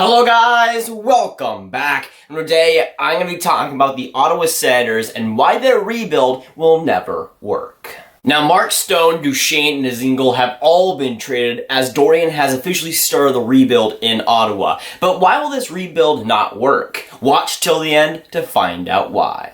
Hello guys, welcome back, and today I'm going to be talking about the Ottawa Senators and why their rebuild will never work. Now, Mark Stone, Duchene, and Dzingel have all been traded as Dorian has officially started the rebuild in Ottawa. But why will this rebuild not work? Watch till the end to find out why.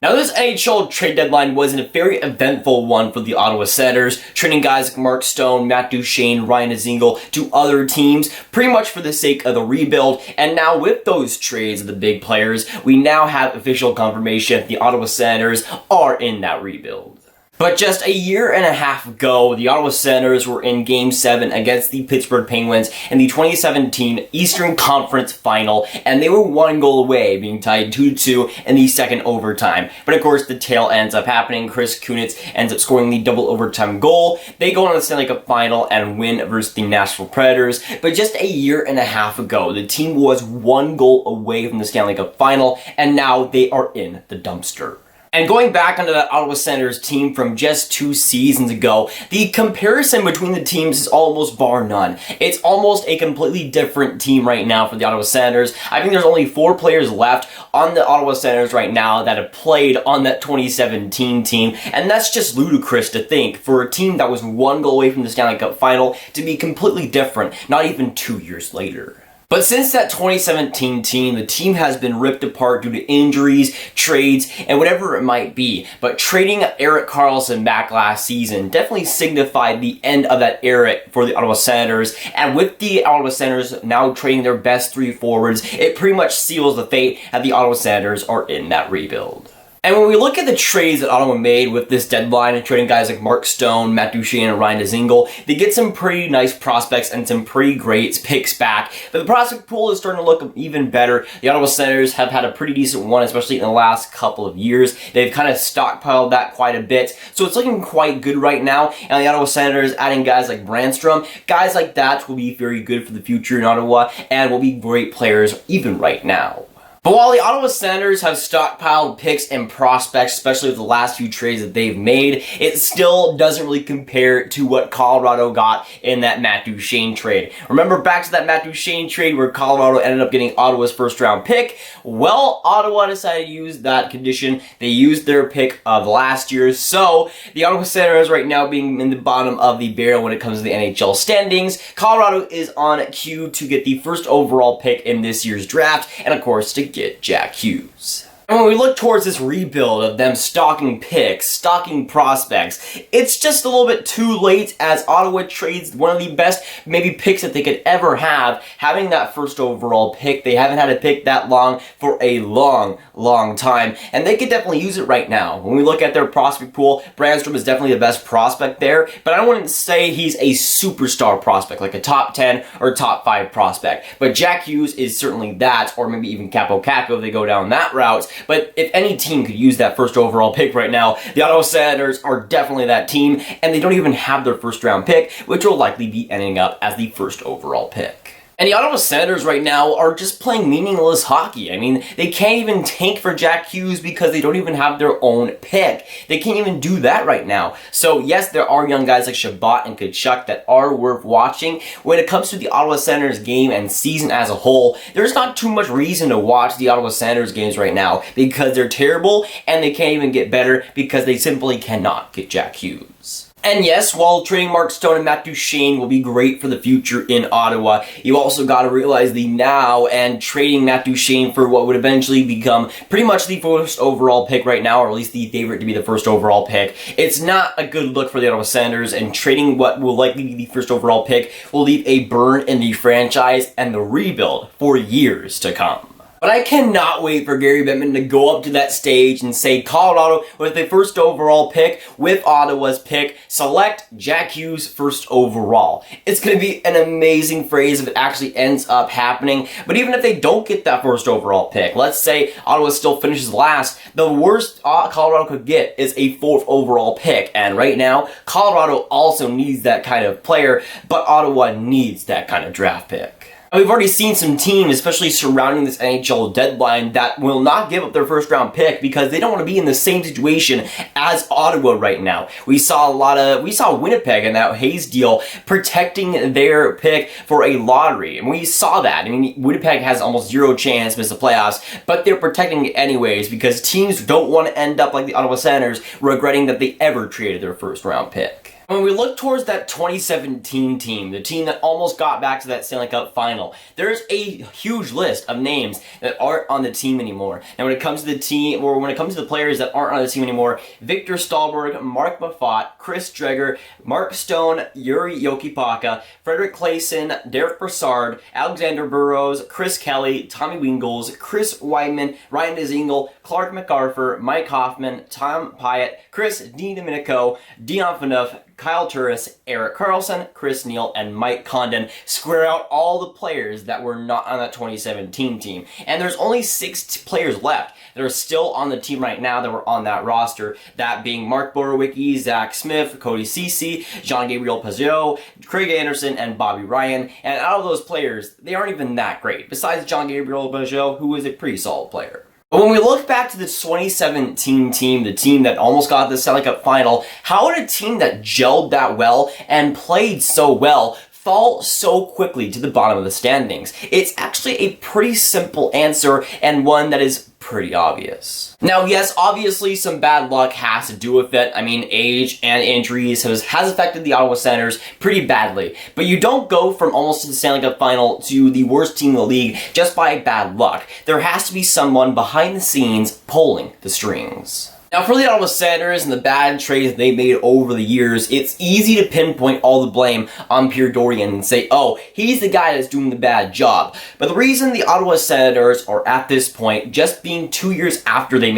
Now, this NHL trade deadline was a very eventful one for the Ottawa Senators, trading guys like Mark Stone, Matt Duchene, Ryan Dzingel to other teams, pretty much for the sake of the rebuild. And now with those trades of the big players, we now have official confirmation that the Ottawa Senators are in that rebuild. But just a year and a half ago, the Ottawa Senators were in Game 7 against the Pittsburgh Penguins in the 2017 Eastern Conference Final, and they were one goal away, being tied 2-2 in the second overtime. But of course, the tail ends up happening. Chris Kunitz ends up scoring the double overtime goal. They go on to the Stanley Cup Final and win versus the Nashville Predators. But just a year and a half ago, the team was one goal away from the Stanley Cup Final, and now they are in the dumpster. And going back onto that Ottawa Senators team from just 2 seasons ago, the comparison between the teams is almost bar none. It's almost a completely different team right now for the Ottawa Senators. I think there's only 4 players left on the Ottawa Senators right now that have played on that 2017 team, and that's just ludicrous to think for a team that was one goal away from the Stanley Cup Final to be completely different, not even 2 years later. But since that 2017 team, the team has been ripped apart due to injuries, trades, and whatever it might be. But trading Erik Karlsson back last season definitely signified the end of that era for the Ottawa Senators. And with the Ottawa Senators now trading their best 3 forwards, it pretty much seals the fate that the Ottawa Senators are in that rebuild. And when we look at the trades that Ottawa made with this deadline and trading guys like Mark Stone, Matt Duchene, and Ryan Dzingel, they get some pretty nice prospects and some pretty great picks back. But the prospect pool is starting to look even better. The Ottawa Senators have had a pretty decent one, especially in the last couple of years. They've kind of stockpiled that quite a bit. So it's looking quite good right now. And the Ottawa Senators adding guys like Brandstrom, guys like that will be very good for the future in Ottawa and will be great players even right now. But while the Ottawa Senators have stockpiled picks and prospects, especially with the last few trades that they've made, it still doesn't really compare to what Colorado got in that Matt Duchene trade. Remember back to that Matt Duchene trade where Colorado ended up getting Ottawa's first round pick? Well, Ottawa decided to use that condition. They used their pick of last year, so the Ottawa Senators right now being in the bottom of the barrel when it comes to the NHL standings. Colorado is on cue to get the first overall pick in this year's draft, and of course to get Jack Hughes. And when we look towards this rebuild of them stocking picks, stocking prospects, it's just a little bit too late as Ottawa trades one of the best maybe picks that they could ever have, having that first overall pick. They haven't had a pick that long for a long time, and they could definitely use it right now. When we look at their prospect pool, Brandstrom is definitely the best prospect there, but I wouldn't say he's a superstar prospect, like a top 10 or top 5 prospect. But Jack Hughes is certainly that, or maybe even Capo Caco if they go down that route. But if any team could use that first overall pick right now, the Ottawa Senators are definitely that team, and they don't even have their first round pick, which will likely be ending up as the first overall pick. And the Ottawa Senators right now are just playing meaningless hockey. I mean, they can't even tank for Jack Hughes because they don't even have their own pick. They can't even do that right now. So yes, there are young guys like Chabot and Tkachuk that are worth watching. When it comes to the Ottawa Senators game and season as a whole, there's not too much reason to watch the Ottawa Senators games right now because they're terrible and they can't even get better because they simply cannot get Jack Hughes. And yes, while trading Mark Stone and Matt Duchene will be great for the future in Ottawa, you also got to realize the now and trading Matt Duchene for what would eventually become pretty much the first overall pick right now, or at least the favorite to be the first overall pick. It's not a good look for the Ottawa Senators, and trading what will likely be the first overall pick will leave a burn in the franchise and the rebuild for years to come. But I cannot wait for Gary Bettman to go up to that stage and say, Colorado, with the first overall pick, with Ottawa's pick, select Jack Hughes first overall. It's going to be an amazing phrase if it actually ends up happening. But even if they don't get that first overall pick, let's say Ottawa still finishes last, the worst Colorado could get is a 4th overall pick. And right now, Colorado also needs that kind of player, but Ottawa needs that kind of draft pick. We've already seen some teams, especially surrounding this NHL deadline, that will not give up their first round pick because they don't want to be in the same situation as Ottawa right now. We saw Winnipeg in that Hayes deal protecting their pick for a lottery, and we saw that. I mean, Winnipeg has almost zero chance to miss the playoffs, but they're protecting it anyways because teams don't want to end up like the Ottawa Senators, regretting that they ever traded their first round pick. When we look towards that 2017 team, the team that almost got back to that Stanley Cup final, there's a huge list of names that aren't on the team anymore. Now, when it comes to the team, or when it comes to the players that aren't on the team anymore, Victor Stalberg, Mark Buffott, Chris Dreger, Mark Stone, Yuri Jokipaka, Frederick Claesson, Derek Brassard, Alexander Burrows, Chris Kelly, Tommy Wingles, Chris Weidman, Ryan Dzingel, Clark MacArthur, Mike Hoffman, Tom Pyatt, Chris DiDomenico, Dion Phaneuf, Kyle Turris, Erik Karlsson, Chris Neal, and Mike Condon square out all the players that were not on that 2017 team. And there's only 6 players left that are still on the team right now that were on that roster, that being Mark Borowicki, Zach Smith, Cody Ceci, Jean-Gabriel Pageau, Craig Anderson, and Bobby Ryan. And out of those players, they aren't even that great, besides Jean-Gabriel Pageau, who is a pretty solid player. But when we look back to the 2017 team, the team that almost got the Stanley Cup final, how would a team that gelled that well and played so well fall so quickly to the bottom of the standings? It's actually a pretty simple answer, and one that is pretty obvious. Now, yes, obviously some bad luck has to do with it. I mean, age and injuries has affected the Ottawa Senators pretty badly. But you don't go from almost to the Stanley Cup final to the worst team in the league just by bad luck. There has to be someone behind the scenes pulling the strings. Now, for the Ottawa Senators and the bad trades they made over the years, it's easy to pinpoint all the blame on Pierre Dorion and say, oh, he's the guy that's doing the bad job. But the reason the Ottawa Senators are at this point, just being 2 years after they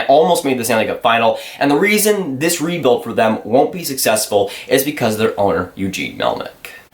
almost made the Stanley Cup final, and the reason this rebuild for them won't be successful is because of their owner, Eugene Melnyk.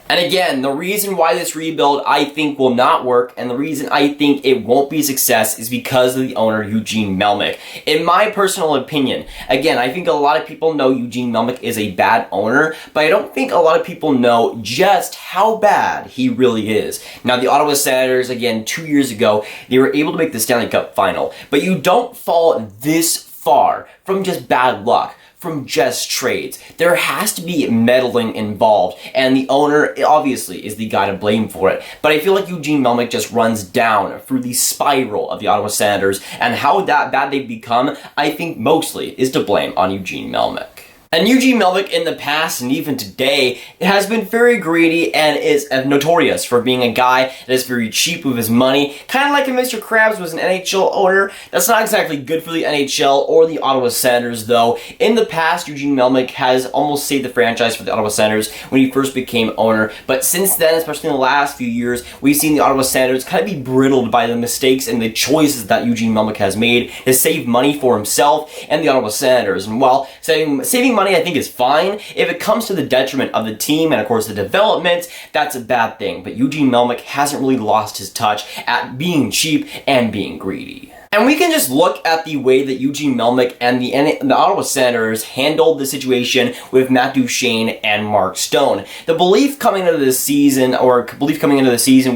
And again, the reason why this rebuild I think will not work, and the reason I think it won't be a success, is because of the owner, Eugene Melnyk. In my personal opinion, again, I think a lot of people know Eugene Melnyk is a bad owner, but I don't think a lot of people know just how bad he really is. Now, the Ottawa Senators, again, 2 years ago, they were able to make the Stanley Cup final, but you don't fall this far from just bad luck, from just trades. There has to be meddling involved, and the owner obviously is the guy to blame for it. But I feel like Eugene Melnyk just runs down through the spiral of the Ottawa Senators, and how that bad they've become, I think mostly is to blame on Eugene Melnyk. And Eugene Melnyk in the past and even today has been very greedy and is notorious for being a guy that is very cheap with his money. Kind of like if Mr. Krabs was an NHL owner. That's not exactly good for the NHL or the Ottawa Senators, though. In the past, Eugene Melnyk has almost saved the franchise for the Ottawa Senators when he first became owner. But since then, especially in the last few years, we've seen the Ottawa Senators kind of be brittled by the mistakes and the choices that Eugene Melnyk has made to save money for himself and the Ottawa Senators. And while saving money I think is fine, if it comes to the detriment of the team and of course the development, that's a bad thing. But Eugene Melnyk hasn't really lost his touch at being cheap and being greedy. And we can just look at the way that Eugene Melnyk and the Ottawa Senators handled the situation with Matt Duchene and Mark Stone. The belief coming into the season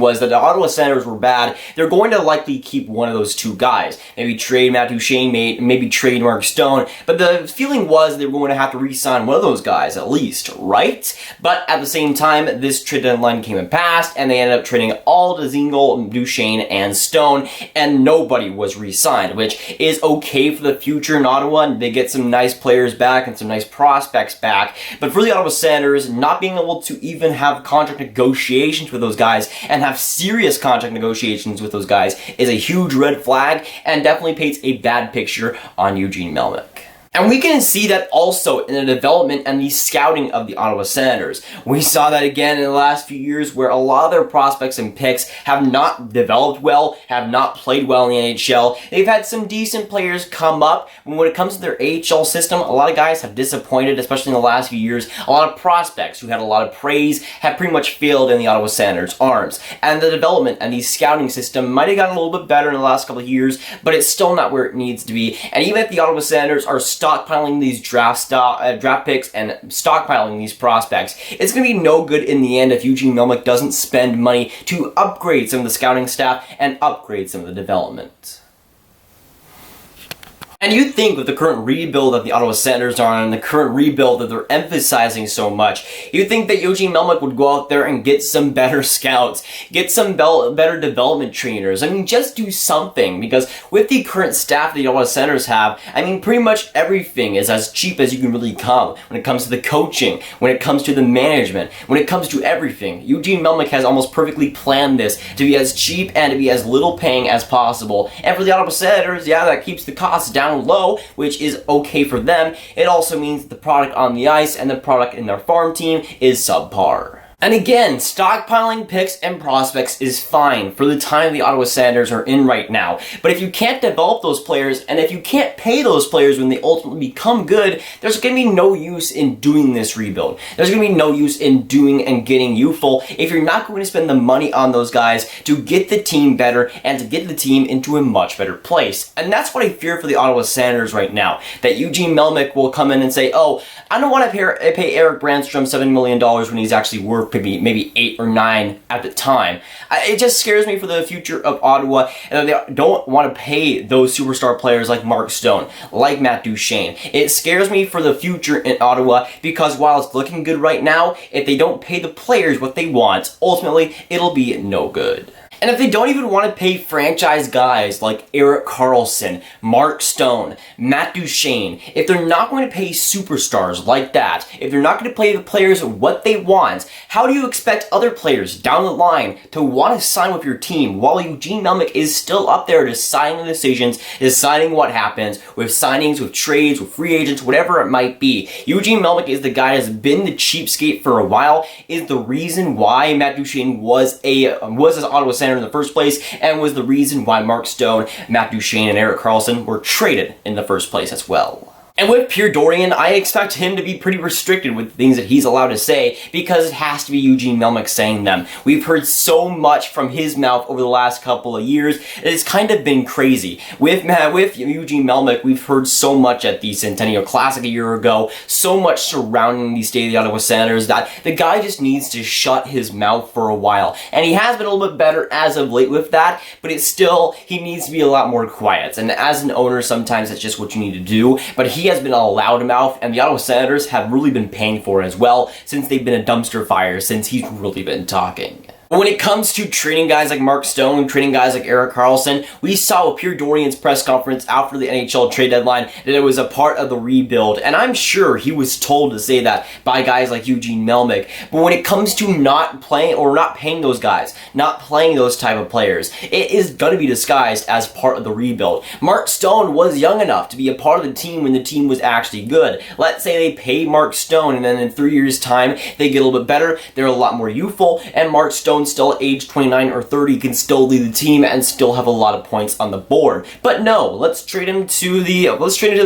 was that the Ottawa Senators were bad. They're going to likely keep one of those two guys. Maybe trade Matt Duchene, maybe trade Mark Stone. But the feeling was they were going to have to re-sign one of those guys at least, right? But at the same time, this trade deadline came and passed, and they ended up trading all to Dzingel, Duchene, and Stone, and nobody was re-signed, which is okay for the future in Ottawa, and they get some nice players back and some nice prospects back. But for the Ottawa Senators, not being able to even have contract negotiations with those guys and have serious contract negotiations with those guys is a huge red flag and definitely paints a bad picture on Eugene Melnyk. And we can see that also in the development and the scouting of the Ottawa Senators. We saw that again in the last few years where a lot of their prospects and picks have not developed well, have not played well in the NHL. They've had some decent players come up, but when it comes to their AHL system, a lot of guys have disappointed, especially in the last few years. A lot of prospects who had a lot of praise have pretty much failed in the Ottawa Senators' arms. And the development and the scouting system might have gotten a little bit better in the last couple of years, but it's still not where it needs to be. And even if the Ottawa Senators are stockpiling these draft picks and stockpiling these prospects, it's going to be no good in the end if Eugene Melnyk doesn't spend money to upgrade some of the scouting staff and upgrade some of the development. And you'd think with the current rebuild that the Ottawa Senators are on and the current rebuild that they're emphasizing so much, you'd think that Eugene Melnyk would go out there and get some better scouts, get some better development trainers. I mean, just do something, because with the current staff that the Ottawa Senators have, I mean, pretty much everything is as cheap as you can really come when it comes to the coaching, when it comes to the management, when it comes to everything. Eugene Melnyk has almost perfectly planned this to be as cheap and to be as little paying as possible. And for the Ottawa Senators, yeah, that keeps the costs down low, which is okay for them. It also means the product on the ice and the product in their farm team is subpar. And again, stockpiling picks and prospects is fine for the time the Ottawa Senators are in right now. But if you can't develop those players, and if you can't pay those players when they ultimately become good, there's going to be no use in doing this rebuild. There's going to be no use in doing and getting youthful if you're not going to spend the money on those guys to get the team better and to get the team into a much better place. And that's what I fear for the Ottawa Senators right now, that Eugene Melnyk will come in and say, oh, I don't want to pay Eric Brandstrom $7 million when he's actually worth maybe 8 or 9 at the time. It just scares me for the future of Ottawa, and they don't want to pay those superstar players like Mark Stone, like Matt Duchene. It scares me for the future in Ottawa, because while it's looking good right now, if they don't pay the players what they want, ultimately it'll be no good. And if they don't even want to pay franchise guys like Erik Karlsson, Mark Stone, Matt Duchene, if they're not going to pay superstars like that, if they're not going to pay the players what they want, how do you expect other players down the line to want to sign with your team while Eugene Melnyk is still up there deciding the decisions, deciding what happens with signings, with trades, with free agents, whatever it might be? Eugene Melnyk is the guy that's been the cheapskate for a while, is the reason why Matt Duchene was his Ottawa Senator in the first place, and was the reason why Mark Stone, Matt Duchene, and Erik Karlsson were traded in the first place as well. And with Pierre Dorion, I expect him to be pretty restricted with things that he's allowed to say, because it has to be Eugene Melnyk saying them. We've heard so much from his mouth over the last couple of years, it's kind of been crazy. With Eugene Melnyk, we've heard so much at the Centennial Classic a year ago, so much surrounding the state of the Ottawa Senators, that the guy just needs to shut his mouth for a while. And he has been a little bit better as of late with that, but it's still, he needs to be a lot more quiet. And as an owner, sometimes that's just what you need to do, but he has been a loudmouth, and the Ottawa Senators have really been paying for it as well, since they've been a dumpster fire, since he's really been talking. But when it comes to trading guys like Mark Stone, trading guys like Erik Karlsson, we saw with Pierre Dorion's press conference after the NHL trade deadline that it was a part of the rebuild, and I'm sure he was told to say that by guys like Eugene Melnyk. But when it comes to not playing or not paying those guys, not playing those type of players, it is going to be disguised as part of the rebuild. Mark Stone was young enough to be a part of the team when the team was actually good. Let's say they pay Mark Stone, and then in 3 years' time they get a little bit better, they're a lot more youthful, and Mark Stone still at age 29 or 30 can still lead the team and still have a lot of points on the board. But no, let's trade him to the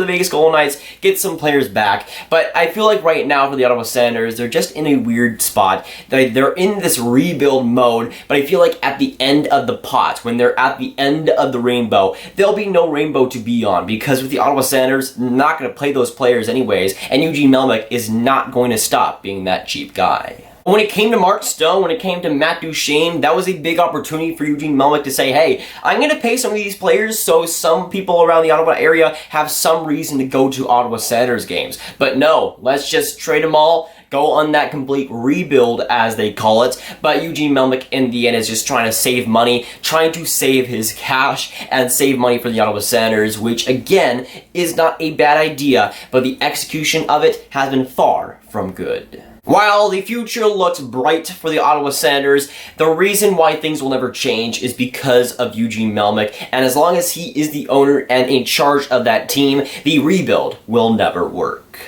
Vegas Golden Knights, get some players back. But I feel like right now for the Ottawa Senators, they're just in a weird spot. They're in this rebuild mode, but I feel like at the end of the pot, when they're at the end of the rainbow, there'll be no rainbow to be on, because with the Ottawa Senators, they're not going to play those players anyways, and Eugene Melnyk is not going to stop being that cheap guy. When it came to Mark Stone, when it came to Matt Duchene, that was a big opportunity for Eugene Melnyk to say, hey, I'm going to pay some of these players so some people around the Ottawa area have some reason to go to Ottawa Senators games. But no, let's just trade them all, go on that complete rebuild, as they call it. But Eugene Melnyk, in the end, is just trying to save money, trying to save his cash and save money for the Ottawa Senators, which, again, is not a bad idea, but the execution of it has been far from good. While the future looks bright for the Ottawa Senators, the reason why things will never change is because of Eugene Melnyk, and as long as he is the owner and in charge of that team, the rebuild will never work.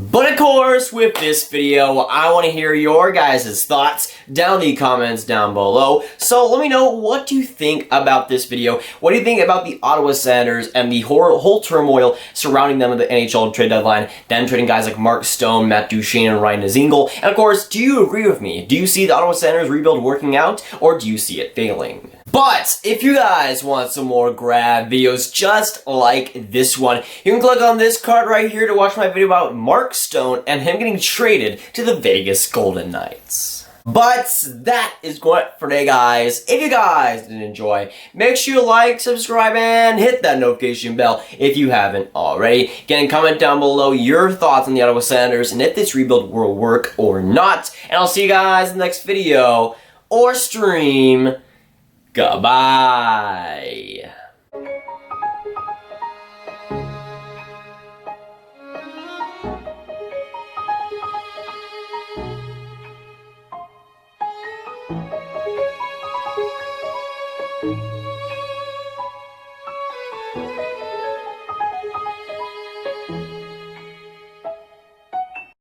But of course, with this video, I want to hear your guys' thoughts down in the comments down below. So let me know, what do you think about this video? What do you think about the Ottawa Senators and the whole turmoil surrounding them at the NHL trade deadline, them trading guys like Mark Stone, Matt Duchene, and Ryan Dzingel? And of course, do you agree with me? Do you see the Ottawa Senators rebuild working out, or do you see it failing? But if you guys want some more Grav videos just like this one, you can click on this card right here to watch my video about Mark Stone and him getting traded to the Vegas Golden Knights. But that is going for today, guys. If you guys did enjoy, make sure you like, subscribe, and hit that notification bell if you haven't already. Again, comment down below your thoughts on the Ottawa Senators and if this rebuild will work or not. And I'll see you guys in the next video or stream. Goodbye.